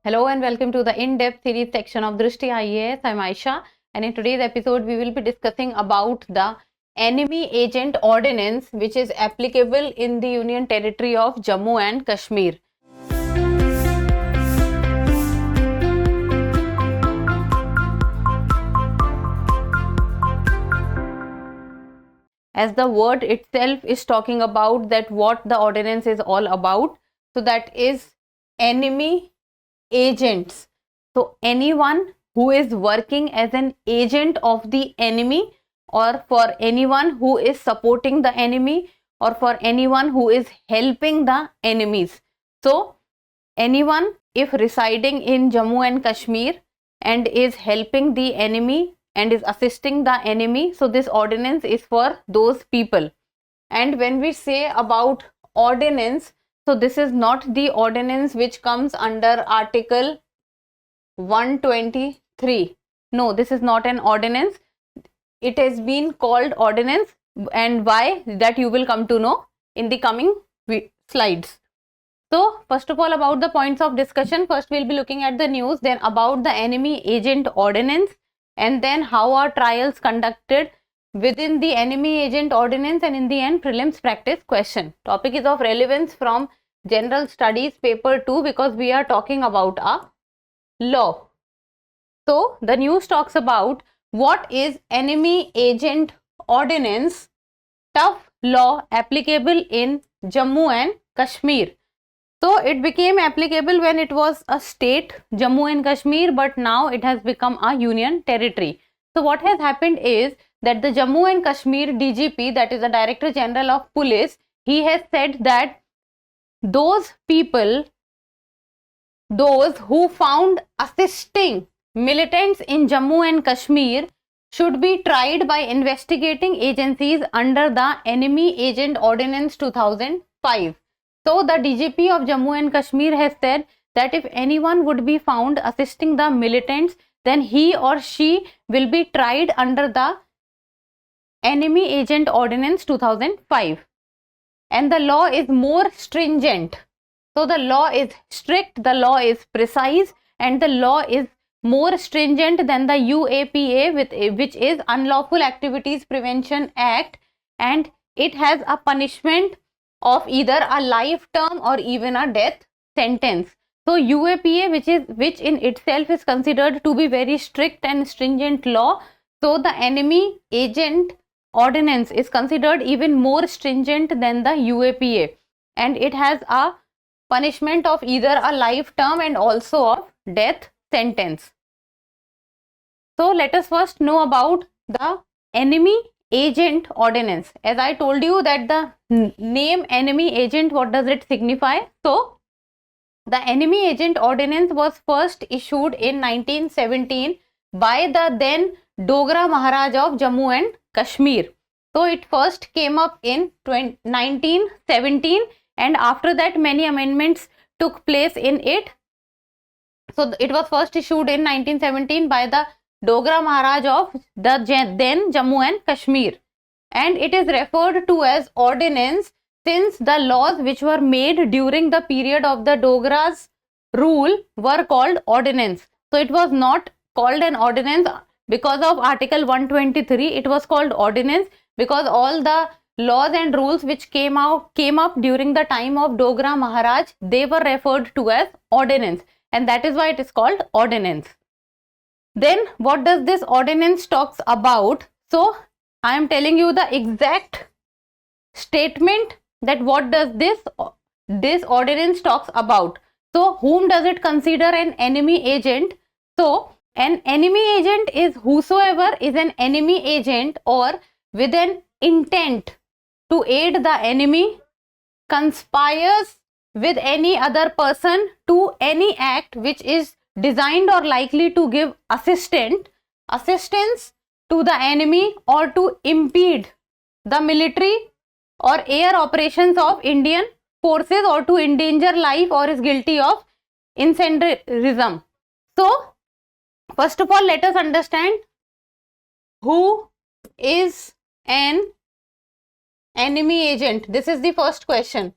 Hello and welcome to the in-depth series section of Drishti IAS. I'm Aisha, and in today's episode we will be discussing about the enemy agent ordinance which is applicable in the Union Territory of Jammu and Kashmir. As the word itself is talking about that what the ordinance is all about, so that is enemy agents. So anyone who is working as an agent of the enemy, or for anyone who is supporting the enemy, or for anyone who is helping the enemies. So anyone if residing in Jammu and Kashmir and is helping the enemy and is assisting the enemy, so this ordinance is for those people. And when we say about ordinance, so this is not the ordinance which comes under Article 123. No, this is not an ordinance. It has been called ordinance, and why, that you will come to know in the coming slides. So first of all, about the points of discussion, first we'll be looking at the news, then about the enemy agent ordinance, and then how are trials conducted within the enemy agent ordinance, and in the end prelims practice question. Topic is of relevance from general studies paper 2 because we are talking about a law. So the news talks about what is enemy agent ordinance, tough law applicable in Jammu and Kashmir. So it became applicable when it was a state, Jammu and Kashmir, but now it has become a union territory. So what has happened is that the Jammu and Kashmir DGP, that is the Director General of Police, he has said that those people, those who found assisting militants in Jammu and Kashmir should be tried by investigating agencies under the Enemy Agent Ordinance 2005. So the DGP of Jammu and Kashmir has said that if anyone would be found assisting the militants, then he or she will be tried under the Enemy Agent Ordinance 2005. And the law is more stringent. So the law is strict, the law is precise, and the law is more stringent than the UAPA, which is Unlawful Activities Prevention Act, and it has a punishment of either a life term or even a death sentence. So UAPA, which in itself is considered to be very strict and stringent law, so the enemy agent ordinance is considered even more stringent than the UAPA, and it has a punishment of either a life term and also of death sentence. So let us first know about the enemy agent ordinance. As I told you that the name enemy agent, what does it signify? So the enemy agent ordinance was first issued in 1917 by the then Dogra Maharaj of Jammu and Kashmir. So it first came up in 1917, and after that many amendments took place in it. So it was first issued in 1917 by the Dogra Maharaj of the then Jammu and Kashmir, and it is referred to as ordinance since the laws which were made during the period of the Dogra's rule were called ordinance. So it was not called an ordinance because of Article 123, it was called ordinance because all the laws and rules which came up during the time of Dogra Maharaj, they were referred to as ordinance, and that is why it is called ordinance. Then what does this ordinance talks about? So I am telling you the exact statement that what does this ordinance talks about. So whom does it consider an enemy agent? So an enemy agent is whosoever is an enemy agent or with an intent to aid the enemy, conspires with any other person to any act which is designed or likely to give assistance to the enemy or to impede the military or air operations of Indian forces or to endanger life, or is guilty of incendiarism. So first of all, let us understand who is an enemy agent. This is the first question.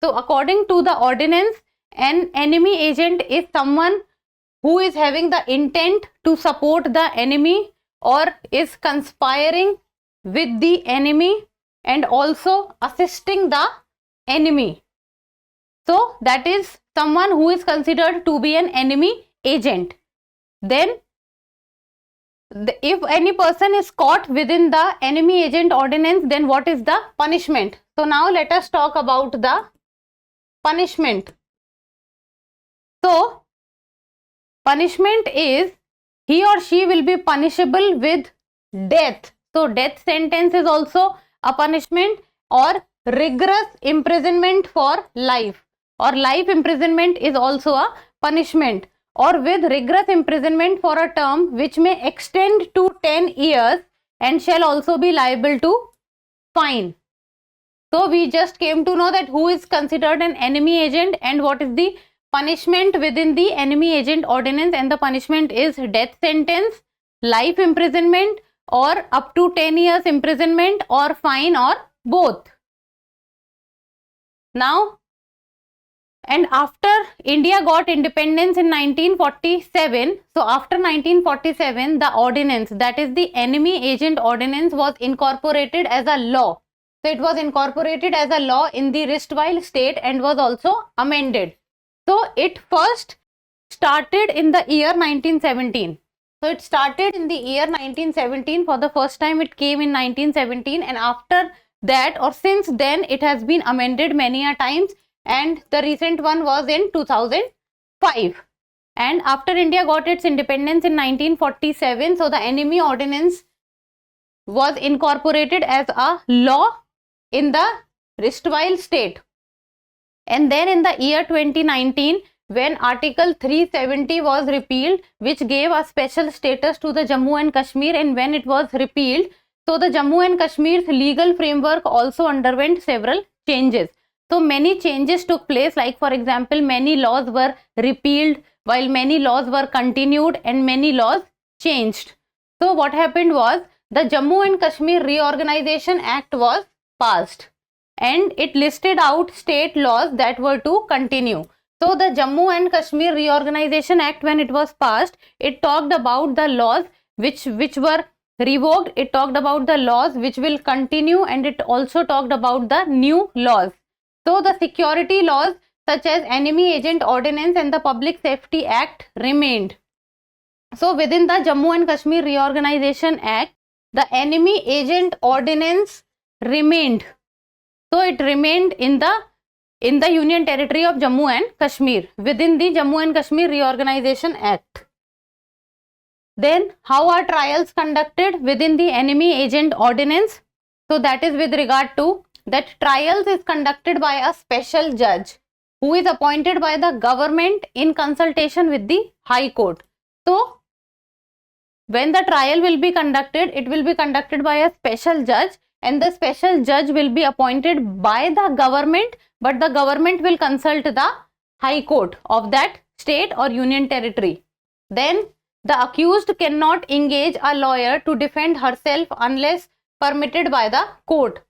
So according to the ordinance, an enemy agent is someone who is having the intent to support the enemy or is conspiring with the enemy and also assisting the enemy. So that is someone who is considered to be an enemy agent. Then if any person is caught within the enemy agent ordinance, then what is the punishment? So now let us talk about the punishment. So punishment is he or she will be punishable with death. So death sentence is also a punishment, or rigorous imprisonment for life, or life imprisonment is also a punishment, or with rigorous imprisonment for a term which may extend to 10 years and shall also be liable to fine. So we just came to know that who is considered an enemy agent and what is the punishment within the enemy agent ordinance, and the punishment is death sentence, life imprisonment, or up to 10 years imprisonment, or fine, or both. Now, and after India got independence in 1947, so after 1947 the ordinance, that is the enemy agent ordinance, was incorporated as a law. So it was incorporated as a law in the erstwhile state and was also amended. So it first started in the year 1917. So it started in the year 1917. For the first time it came in 1917, and after that or since then it has been amended many a times, and the recent one was in 2005. And after India got its independence in 1947, so the enemy ordinance was incorporated as a law in the erstwhile state. And then in the year 2019, when Article 370 was repealed, which gave a special status to the Jammu and Kashmir, and when it was repealed, so the Jammu and Kashmir's legal framework also underwent several changes. So many changes took place, like for example, many laws were repealed while many laws were continued and many laws changed. So what happened was the Jammu and Kashmir Reorganization Act was passed, and it listed out state laws that were to continue. So the Jammu and Kashmir Reorganization Act, when it was passed, it talked about the laws which were revoked, it talked about the laws which will continue, and it also talked about the new laws. So the security laws such as Enemy Agent Ordinance and the Public Safety Act remained. So within the Jammu and Kashmir Reorganization Act, the Enemy Agent Ordinance remained. So it remained in the Union Territory of Jammu and Kashmir within the Jammu and Kashmir Reorganization Act. Then how are trials conducted within the Enemy Agent Ordinance? So that is with regard to that trials is conducted by a special judge who is appointed by the government in consultation with the High Court. So when the trial will be conducted, it will be conducted by a special judge, and the special judge will be appointed by the government, but the government will consult the High Court of that state or union territory. Then the accused cannot engage a lawyer to defend herself unless permitted by the court.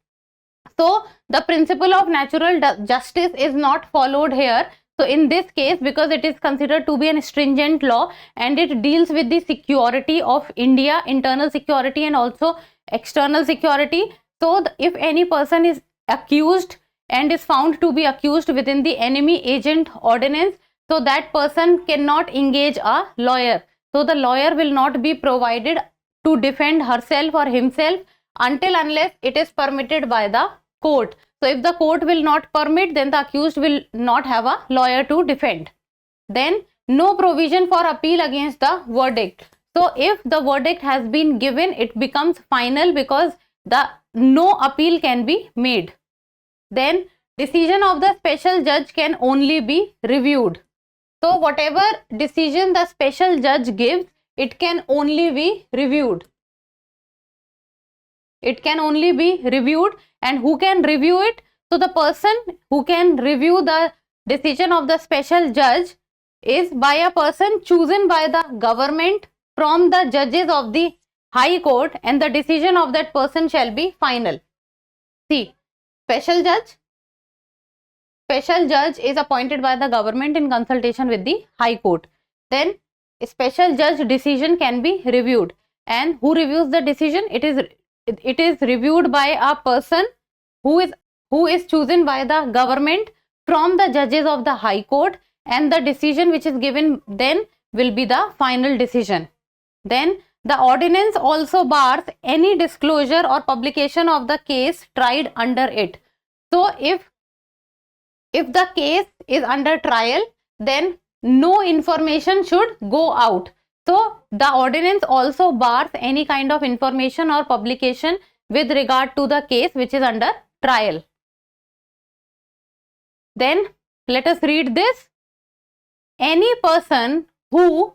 So the principle of natural justice is not followed here. So in this case, because it is considered to be an stringent law and it deals with the security of India, internal security and also external security. So if any person is accused and is found to be accused within the Enemy Agent Ordinance, so that person cannot engage a lawyer. So the lawyer will not be provided to defend herself or himself unless it is permitted by the court. So if the court will not permit, then the accused will not have a lawyer to defend. Then no provision for appeal against the verdict. So if the verdict has been given, it becomes final because no appeal can be made. Then decision of the special judge can only be reviewed. So whatever decision the special judge gives, it can only be reviewed. It can only be reviewed, and who can review it? So the person who can review the decision of the special judge is by a person chosen by the government from the judges of the High Court, and the decision of that person shall be final. See, special judge is appointed by the government in consultation with the High Court. Then special judge decision can be reviewed. And who reviews the decision? It is reviewed by a person who is chosen by the government from the judges of the High Court, and the decision which is given then will be the final decision. Then the ordinance also bars any disclosure or publication of the case tried under it. So if the case is under trial, then no information should go out. So the ordinance also bars any kind of information or publication with regard to the case which is under trial. Then let us read this. Any person who,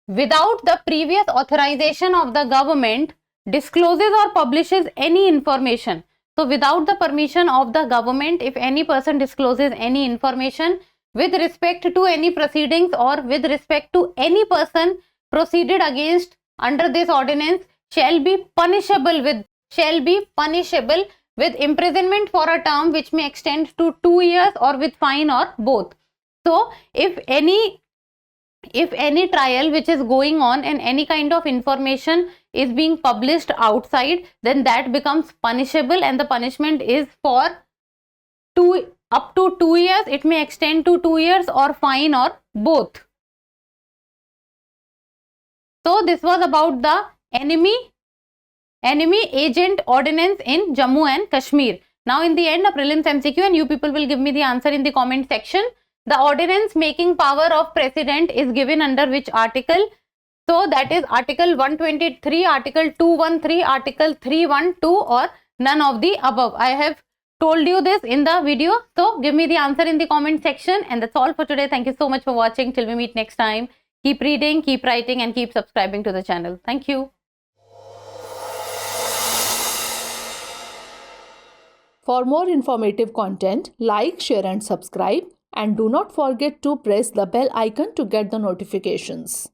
without the previous authorization of the government, discloses or publishes any information. So without the permission of the government, if any person discloses any information with respect to any proceedings or with respect to any person proceeded against under this ordinance, shall be punishable with imprisonment for a term which may extend to 2 years or with fine or both. So if any trial which is going on and any kind of information is being published outside, then that becomes punishable, and the punishment is for up to 2 years. It may extend to 2 years or fine or both. So this was about the enemy agent ordinance in Jammu and Kashmir. Now in the end, a prelims MCQ, and you people will give me the answer in the comment section. The ordinance making power of president is given under which article? So that is article 123, article 213, article 312, or none of the above. I have told you this in the video. So give me the answer in the comment section. And that's all for today. Thank you so much for watching. Till we meet next time. Keep reading, keep writing, and keep subscribing to the channel. Thank you. For more informative content, like, share and subscribe, and do not forget to press the bell icon to get the notifications.